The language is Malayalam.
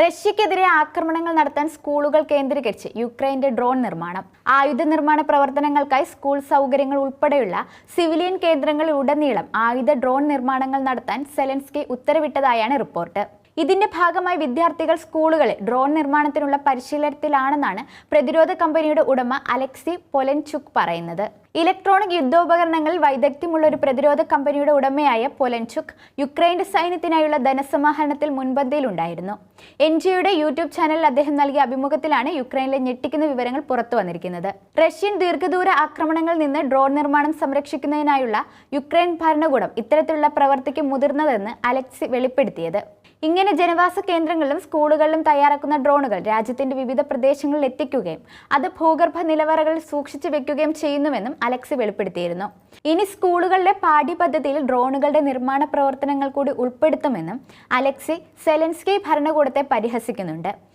റഷ്യക്കെതിരെ ആക്രമണങ്ങൾ നടത്താൻ സ്കൂളുകൾ കേന്ദ്രീകരിച്ച് യുക്രൈന്റെ ഡ്രോൺ നിർമ്മാണം. ആയുധ നിർമ്മാണ പ്രവർത്തനങ്ങൾക്കായി സ്കൂൾ സൗകര്യങ്ങൾ ഉൾപ്പെടെയുള്ള സിവിലിയൻ കേന്ദ്രങ്ങളിൽ ഉടനീളം ആയുധ ഡ്രോൺ നിർമ്മാണങ്ങൾ നടത്താൻ സെലൻസ്കി ഉത്തരവിട്ടതായാണ് റിപ്പോർട്ട്. ഇതിന്റെ ഭാഗമായി വിദ്യാർത്ഥികൾ സ്കൂളുകളിൽ ഡ്രോൺ നിർമ്മാണത്തിനുള്ള പരിശീലനത്തിലാണെന്നാണ് പ്രതിരോധ കമ്പനിയുടെ ഉടമ അലക്സി പൊലൻചുക് പറയുന്നത്. ഇലക്ട്രോണിക് യുദ്ധോപകരണങ്ങളിൽ വൈദഗ്ധ്യമുള്ള ഒരു പ്രതിരോധ കമ്പനിയുടെ ഉടമയായ പൊലൻചുക് യുക്രൈന്റെ സൈന്യത്തിനായുള്ള ധനസമാഹരണത്തിൽ മുൻപന്തിയിലുണ്ടായിരുന്നു. എൻജിഒയുടെ യൂട്യൂബ് ചാനലിൽ അദ്ദേഹം നൽകിയ അഭിമുഖത്തിലാണ് യുക്രൈനിലെ ഞെട്ടിക്കുന്ന വിവരങ്ങൾ പുറത്തു വന്നിരിക്കുന്നത്. റഷ്യൻ ദീർഘദൂര ആക്രമണങ്ങളിൽ നിന്ന് ഡ്രോൺ നിർമ്മാണം സംരക്ഷിക്കുന്നതിനായുള്ള യുക്രൈൻ ഭരണകൂടം ഇത്തരത്തിലുള്ള പ്രവൃത്തിക്ക് മുതിർന്നതെന്ന് അലക്സി വെളിപ്പെടുത്തിയത്. ഇങ്ങനെ ജനവാസ കേന്ദ്രങ്ങളിലും സ്കൂളുകളിലും തയ്യാറാക്കുന്ന ഡ്രോണുകൾ രാജ്യത്തിന്റെ വിവിധ പ്രദേശങ്ങളിൽ എത്തിക്കുകയും അത് ഭൂഗർഭ നിലവറകളിൽ സൂക്ഷിച്ചു വെക്കുകയും ചെയ്യുന്നുവെന്നും അലക്സി വെളിപ്പെടുത്തിയിരുന്നു. ഇനി സ്കൂളുകളിലെ പാഠ്യപദ്ധതിയിൽ ഡ്രോണുകളുടെ നിർമ്മാണ പ്രവർത്തനങ്ങൾ കൂടി ഉൾപ്പെടുത്തുമെന്നും അലക്സി സെലൻസ്കി ഭരണകൂടത്തെ പരിഹസിക്കുന്നുണ്ട്.